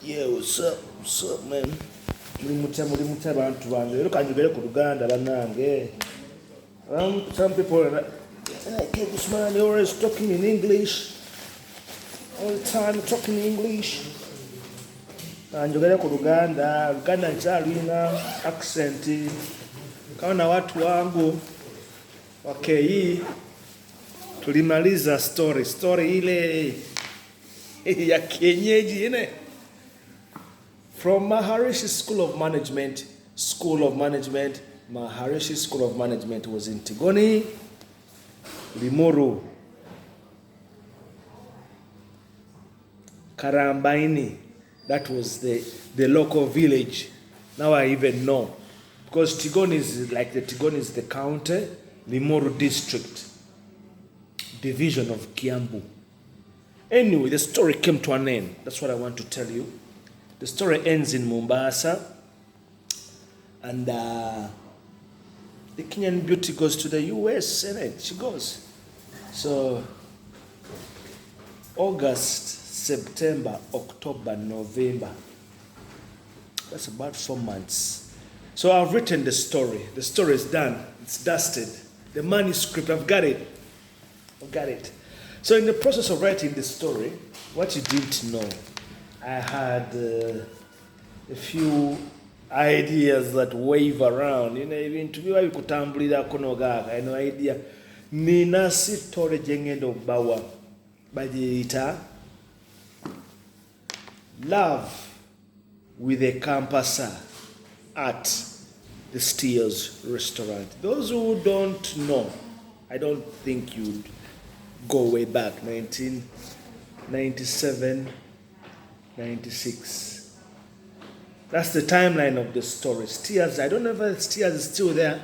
Yeah, what's up, man? Muri mutya abantu bange. Leero kanjogere ku Luganda bannange. Some people are like, hey, this man, you're always talking in English. All the time talking English. Kanjogere ku Luganda. Luganda nkyalina accent. Kaona watu wangu wakei tulimaliza story ile ya kienyeji ine. From Maharishi School of Management, Maharishi School of Management was in Tigoni, Limuru, Karambaini. That was the local village. Now I even know. Because Tigoni is the county, Limuru district, division of Kiambu. Anyway, the story came to an end. That's what I want to tell you. The story ends in Mombasa, and the Kenyan beauty goes to the US, innit? She goes. So, August, September, October, November. That's about 4 months. So I've written the story. The story is done. It's dusted. The manuscript, I've got it. So in the process of writing the story, what you didn't know, I had a few ideas that wave around. Even to be able to kutambulira kono gaga, idea. Nina story jengendo bawa bajita Love with a Campasa at the Steers restaurant. Those who don't know, I don't think you'd go way back, 1997, 96. That's the timeline of the story. Steers, I don't know if Steers is still there.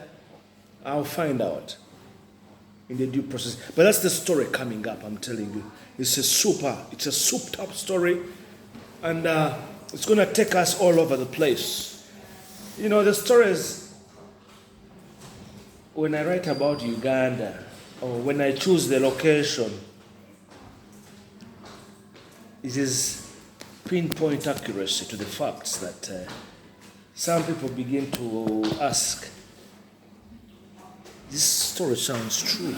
I'll find out in the due process. But that's the story coming up, I'm telling you. It's a souped up story. And it's going to take us all over the place. The story is, when I write about Uganda, or when I choose the location, it is pinpoint accuracy to the facts that some people begin to ask, this story sounds true,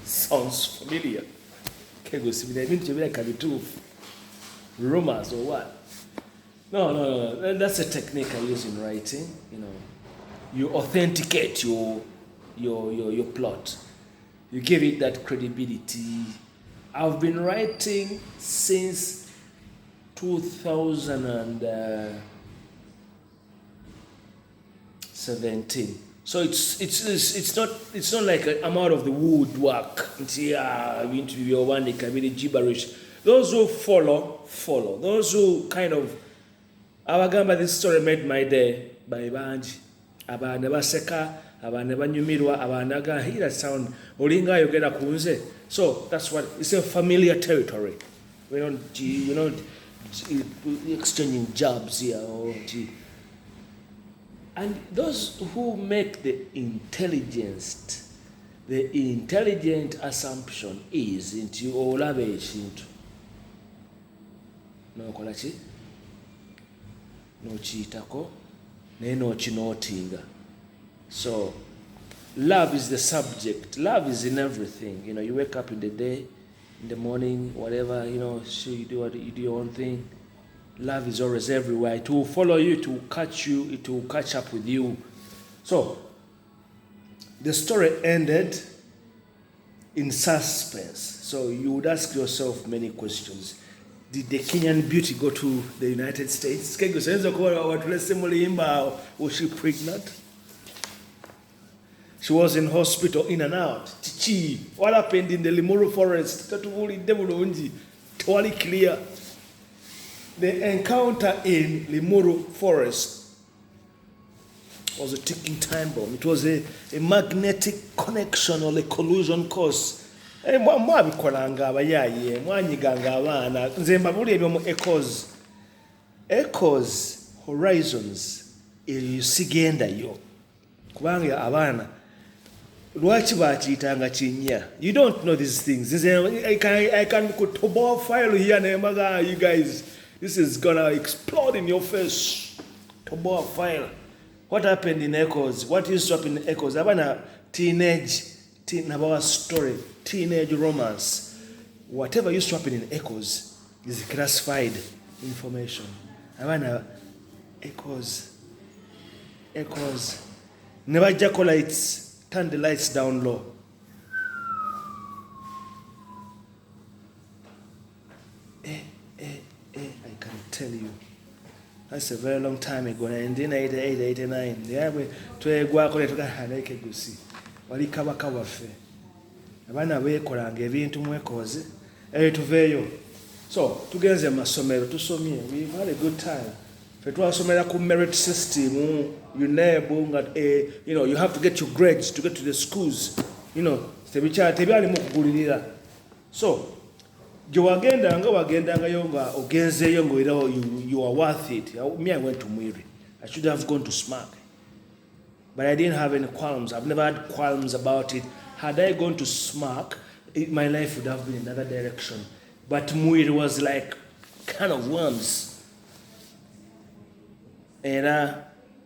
sounds familiar. Rumors or what? No. That's a technique I use in writing. You authenticate your plot. You give it that credibility. I've been writing since 2017. So it's not like I'm out of the woodwork. Interview one day can be gibberish. Those who follow. Those who kind of, abagamba, this story made my day by banji. Abana baseka, abana banyumirwa, abana ga hear sound olinga yogera kunze. So that's what, it's a familiar territory. We're not exchanging jobs here and those who make the intelligent assumption is into olabe ekintu nokola ki nokiyitako naye nokinootinga. So love is the subject. Love is in everything. You wake up in the day, in the morning, whatever, so you do your own thing. Love is always everywhere. It will follow you, it will catch you, it will catch up with you. So the story ended in suspense. So you would ask yourself many questions. Did the Kenyan beauty go to the United States? Was she pregnant? She was in hospital, in and out. What happened in the Limuru forest? Totally clear. The encounter in Limuru forest was a ticking time bomb. It was a magnetic connection or a collision course. Echoes horizons sigenda yo kubanga abana lwaki bakiyitanga kinya. You don't know these things. I can put a file here and you guys This is gonna explode in your face. Toboa file. What happened in Echoes? What used to happen in Echoes? Abana teenage story, teenage romance. Whatever used to happen in Echoes is classified information. Abana Echoes. Never jaco lights. Turn the lights down low. I can tell you. That's a very long time ago, 1988, 89. Yeah, twegwako ne tukahaneke gusi. Wali kabaka waffe. Abaana beekolanga ebintu mwekoze. Tuveeyo. So, tugenze amasomero, tusomye. We've had a good time. Fe twasomera ku merit system, you have to get your grades to get to the schools. Tebyali mu kugulirira. So, you are worth it. Me, I went to Mwiri. I should have gone to SMAC. But I didn't have any qualms. I've never had qualms about it. Had I gone to SMAC, my life would have been in another direction. But Mwiri was like kind of worms. And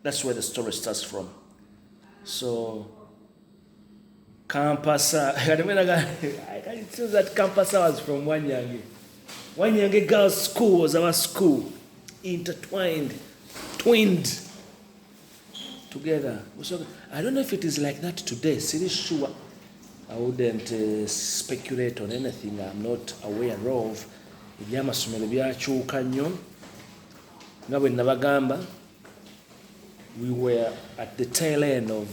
that's where the story starts from. So, Kampasa, I can tell that Kampasa was from Wanyange. Wanyange Girls' School was our school. Intertwined, twinned together. So, I don't know if it is like that today. Seriously, sure. I wouldn't speculate on anything I'm not aware of. Ebyamasomero byakyuka nnyo. Nga bwe nabagamba, we were at the tail end of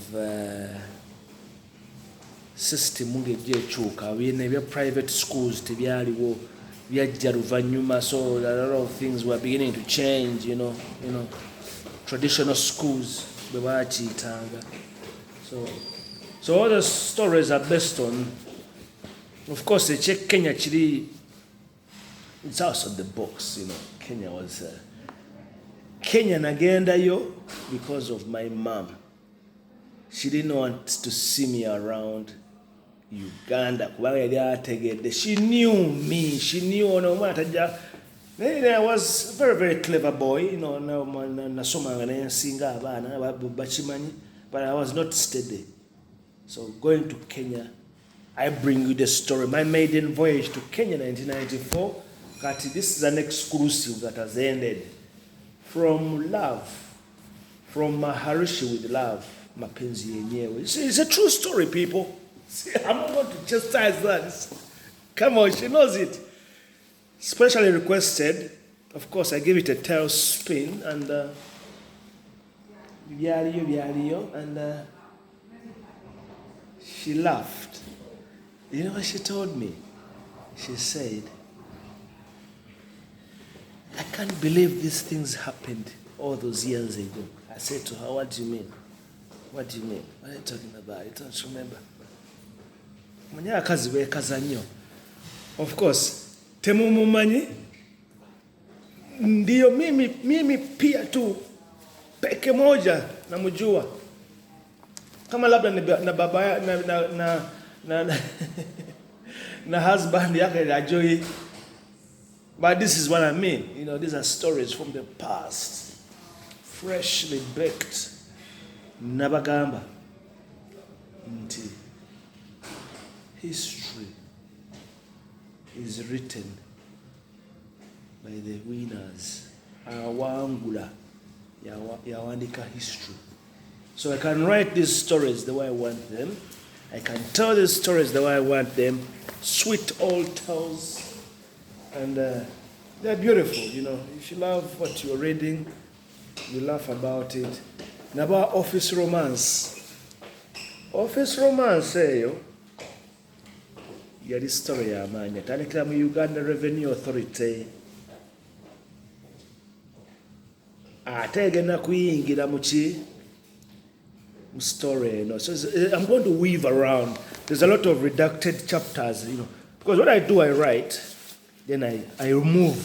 system ng'ejja ekyuka. Ebya private schools tebyaliwo byajja luvannyuma, so a lot of things were beginning to change, traditional schools bwe baakiyitanga. So all the stories are based on, of course, Kenya kiri, it's out of the box, Kenya was Kenya nagendayo because of my mom. She didn't want to see me around Uganda. She knew me. She knew no matter. I was a very, very clever boy, but I was not steady. So going to Kenya, I bring you the story. My maiden voyage to Kenya 1994. This is an exclusive that has ended. From love, from Maharishi with love, mapenzi yenyewe. It's a true story, people. See, I'm not going to chastise that. Come on, she knows it. Specially requested. Of course, I give it a tailspin and and she laughed. You know what she told me? She said, I can't believe these things happened all those years ago. I said to her, what do you mean? What do you mean? What are you talking about? I don't remember. Of course, temumumanyi ndiyo mimi pia tu peke moja namjua. Kama labda na baba na husband yake ajoi. But this is what I mean. These are stories from the past, freshly baked. Nabagamba. History is written by the winners. Awangula yawandika history. So I can write these stories the way I want them. I can tell these stories the way I want them. Sweet old tales. And they're beautiful, If you love what you're reading, you laugh about it. And about office romance. Office romance, yali story y'amaanyi. Atandikira mu Uganda Revenue Authority. Ate egenda kuyingira mu story, So I'm going to weave around. There's a lot of redacted chapters, Because what I do, I write. Then I remove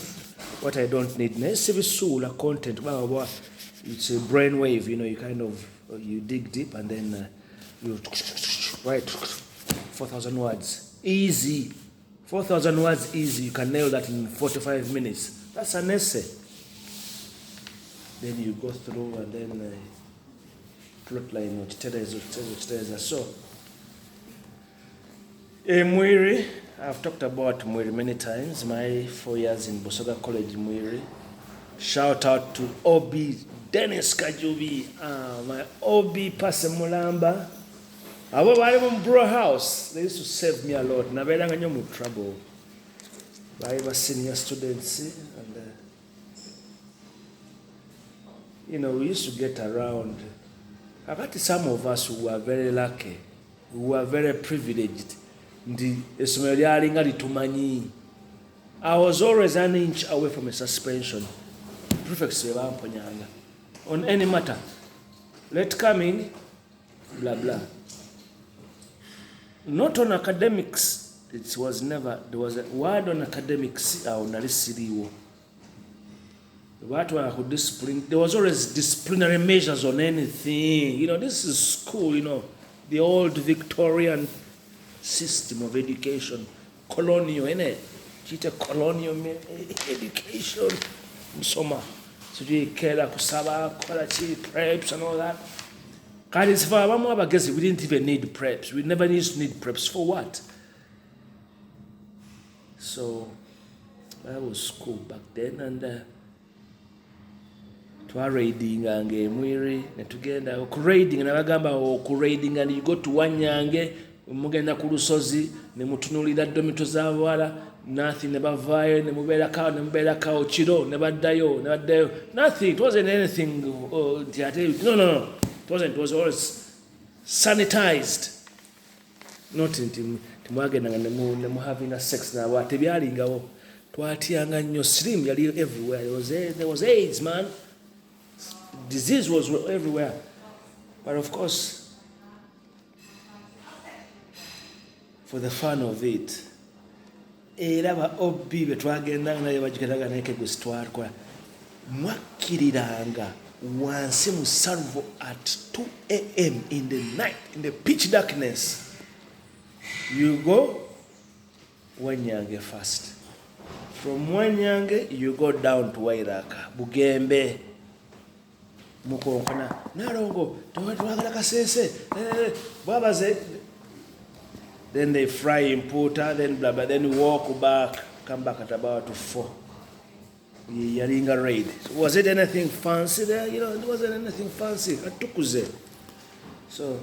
what I don't need. Nesibisula content. It's a brainwave, you dig deep and then you write 4,000 words. Easy 4,000 words easy, you can nail that in 45 minutes. That's an essay. Then you go through and then plotline uchitereza. So, Mwiri, I've talked about Mwiri many times. My 4 years in Busoga College, Mwiri. Shout out to OB Dennis Kajubi, my OB Pasemulamba. Abo bali mu Bro House, they used to save me a lot. Nabeeranga nnyo mu trouble. Baali ba senior students and we used to get around. Akati some of us who were very lucky, who were very privileged, ndi essomero lyalinga litumanyi. I was always an inch away from a suspension. Prefects bamponyanga on any matter. Late coming, blah blah. Not on academics. It was never, there was a word on academics nalisiriwo. There was always disciplinary measures on anything. This is school, the old Victorian system of education. Colonial, innit? Colonial education. Soma. So you kela kusaba, kwalachi, preps and all that. We didn't even need preps. We never used to need preps. For what? So that was school back then, and raiding and Mwiri netugenda okuraiding nabagamba okuraiding, and you go to Wanyange mugenda ku lusozi ne mutunulira domito z'abawala, nothing ne bavaayo ne mubeera kawo kiro ne baddayo nothing. It wasn't anything. No. It was always sanitized. Not in timwagendanga ne mu having a sex nabo tebyalingawo. Twatyanga nnyo, slim yali everywhere. There was AIDS, man. Disease was everywhere. But of course, for the fun of it, era ba OB betwagendanga naye bagiketaga naye kegusitwarwa mwakiriranga wansi mu salvo at 2 a.m. in the night, in the pitch darkness. You go Wanyange first. From Wanyange, you go down to Wairaka, Bugembe, Mukonkana, Narongo, Twagala Kasese, Babaze. Then they fry in Puta, then blah blah, then walk back, come back at about 4. Yaringa raid. Was it anything fancy there? It wasn't anything fancy. Atukuze. So,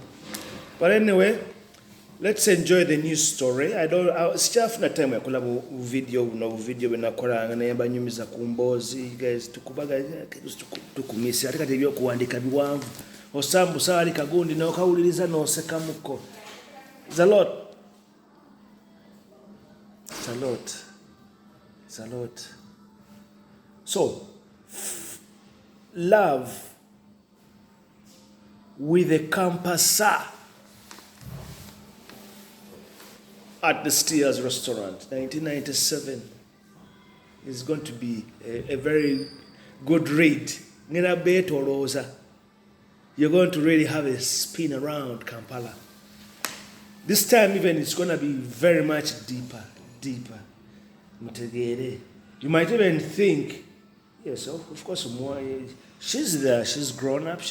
but anyway, let's enjoy the news story. Staff na time yakola video bena kolanga naye banyumiza ku Mbozi, guys tukubaga tukumisi ati kati kuandika biwanvu osambu sali kagundi na okawuliriza no sekamuko. It's a lot. So, love with a campasa at the Steers restaurant, 1997, is going to be a very good read. You're going to really have a spin around Kampala. This time even it's going to be very much deeper. You might even think, yes, of course, she's there, she's grown up,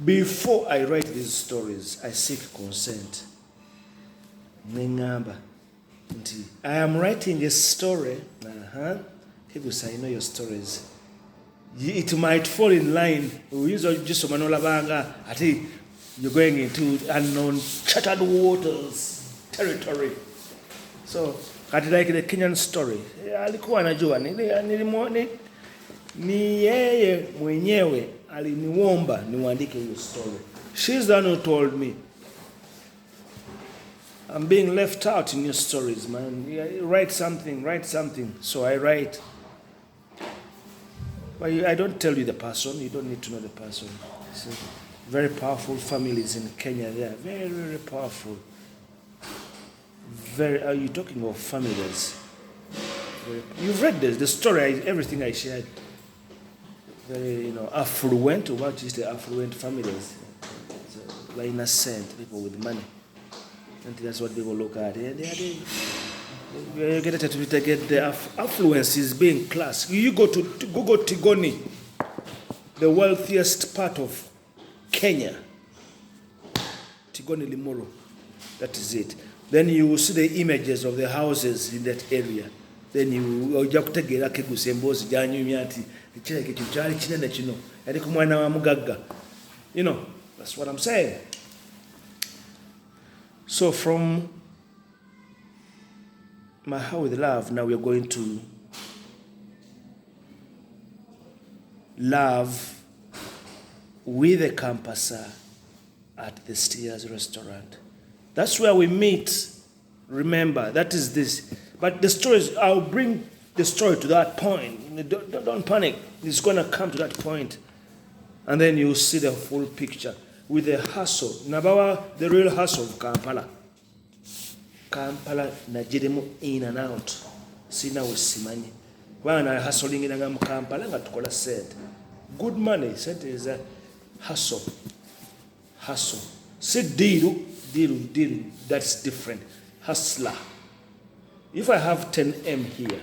before I write these stories, I seek consent. I am writing a story. People say, I know your stories. It might fall in line. You're going into unknown, charted waters, territory. So, like the Kenyan story. Alikuwa anajua ni yeye mwenyewe aliniomba niandike hiyo story. She's the one who told me, I'm being left out in your stories, man. Write something. So I write. But I don't tell you the person. You don't need to know the person. So, very powerful families in Kenya. They are very, very powerful. Are you talking of families? You've read the story, everything I shared. Very, affluent. What is the affluent families? Like innocent people with money. And that's what people look at. You get the affluence is being class. You go to Google Tigoni, the wealthiest part of Kenya. Tigoni Limuru. That is it. Then you will see the images of the houses in that area. Then you ojakutegera kegusembozi janyumya ati ekireke kyali kinene kino yali ku mwana wa mugagga. You know, that's what I'm saying. So from my How with Love, now we are going to love with a Campasa at the Steers restaurant. That's where we meet. Remember, that is this. But the stories, I'll bring the story to that point. Don't panic. It's going to come to that point. And then you'll see the full picture with the hustle. Nabawa, the real hustle of Kampala. Kampala, najirimu in and out. Sina usimani. Wana hustling in Kampala, ngatukola said. Good money, said is a hustle. Hustle. Say deal, that's different. Hustler. If I have 10M here,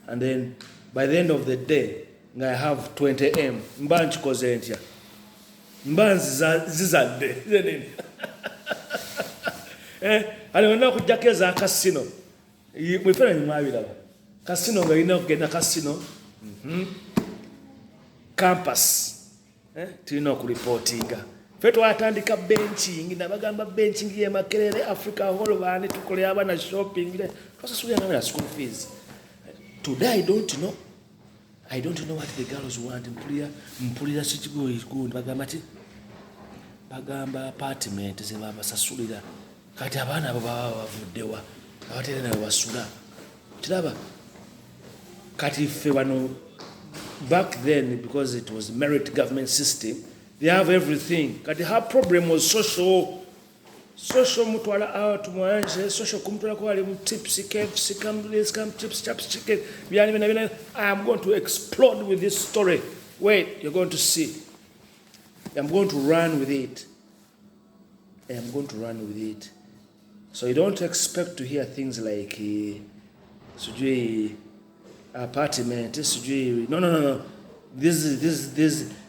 and then by the end of the day, I have 20M, mbanchi kozentia. Mbanzi zizade. And when I go to casino, we find in my casino, we know get a casino. Campus. Tino reporting. Fetu atandika benching nabagamba benching ye makerere Africa whole bani tukole abana shopping ile twasasuya na school fees. Today I don't know what the girls want. Mpulira sichigo ikund bagamba apartment ze baba sasulira kati abana abo bavuddewa abatera na wasula kiraba kati fe bano back then, because it was merit government system, they have everything. But her problem was social mutwala out mwanje, social kumutwala kwa wale tips, KFC, come chips, chaps, chicken. I am going to explode with this story. Wait, you're going to see. I'm going to run with it. So you don't expect to hear things like apartment, no.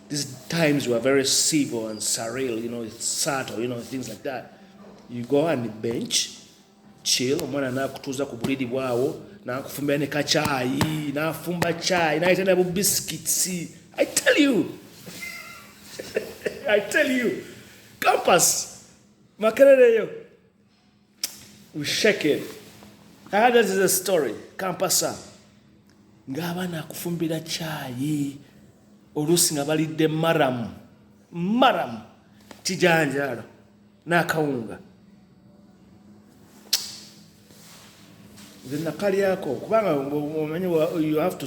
These times were very civil and surreal, it's subtle, things like that. You go on the bench, chill, omwana nakutuza ku buliri bwawo, nakufumbira ne kachai, nafumba chai, naitana bu biscuits. I tell you, Campus, makerere yo, we shake it. That is the story, Campasa. Ngaba nakufumbira chai, olusi nga balidde maramu kijanjalo n'akawunga then nakalyako kubanga omanyi you have to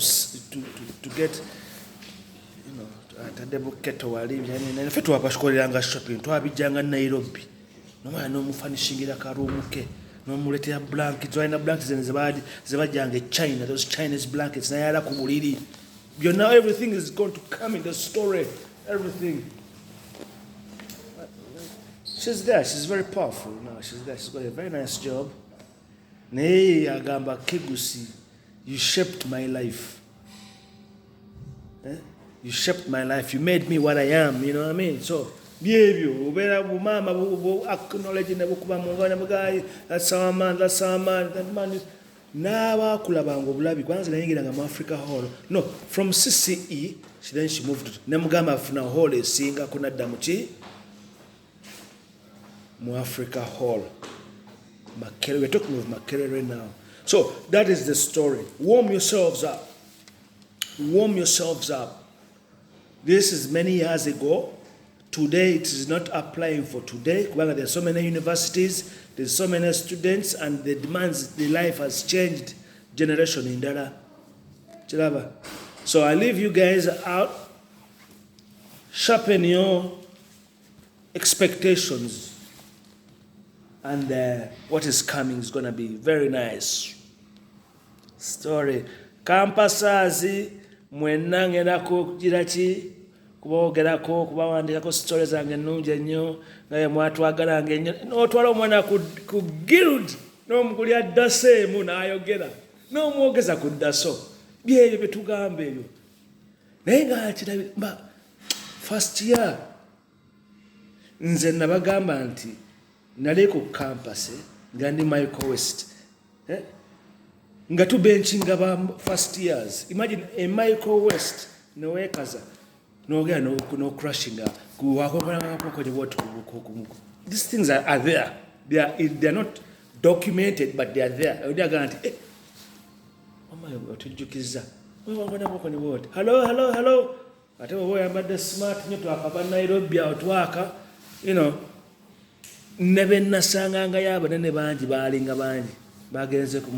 get atadde buketo wali naffe twabashikolelanga shopping twabijjanga Nairobi nomala n'omufanishingira karumuke nomuletea blankets wine blankets zebajjanga China, those Chinese blankets nayala ku buliri. You know everything is going to come in the story. Everything. She's there. She's very powerful. No, she's there. She's got a very nice job. Nee agamba Kegusi, you shaped my life. You shaped my life. You made me what I am. You know what I mean? So behavior. Mama acknowledge nebukuba mungana mugayi. That's our man. That man is. Nawa kulabango bulabi kwanza nayingiranga mu Africa Hall. No, from CCE she moved to Nemugamba Afuna Hall esinga kuna damuchi mu Africa Hall. Makerere, we're talking of Makerere now. So that is the story. Warm yourselves up. This is many years ago. Today it is not applying for today. There are so many universities, there's so many students, and the demands, the life has changed generation in Dara. So I leave you guys out. Sharpen your expectations. And what is coming is going to be very nice. Story. Kampasazi mwenna ngenda kugira ki kubogerako kubawandikako story zange ennungi ennyo naye mwatwagalanga ennyo n'otwala omwana ku guild n'omugulya ddasa emu n'ayogera n'omwogeza ku ddaso byebyo byetugamba ebyo naye nga kirabimba first year nze nabagamba nti nali ku campus nga ndi Michael West nga tubenchinga ba first years. Imagine a Michael West nowekaza nogera no crashing these things are there. They are not documented, but they are there. They are guaranteed. Hello. Whatever way I'm the smart Nairobi outwaka, you know. Never nasanga yaba nene banji balinga banji bagenze ku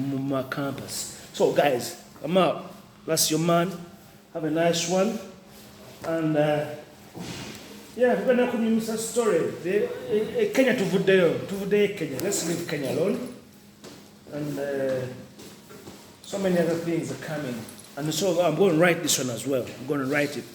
campus. So guys, I'm out. That's your man. Have a nice one. And yeah, we're gonna continue some story. Kenya to Kenya. Let's leave Kenya alone. And so many other things are coming. And so I'm going to write this one as well. I'm going to write it.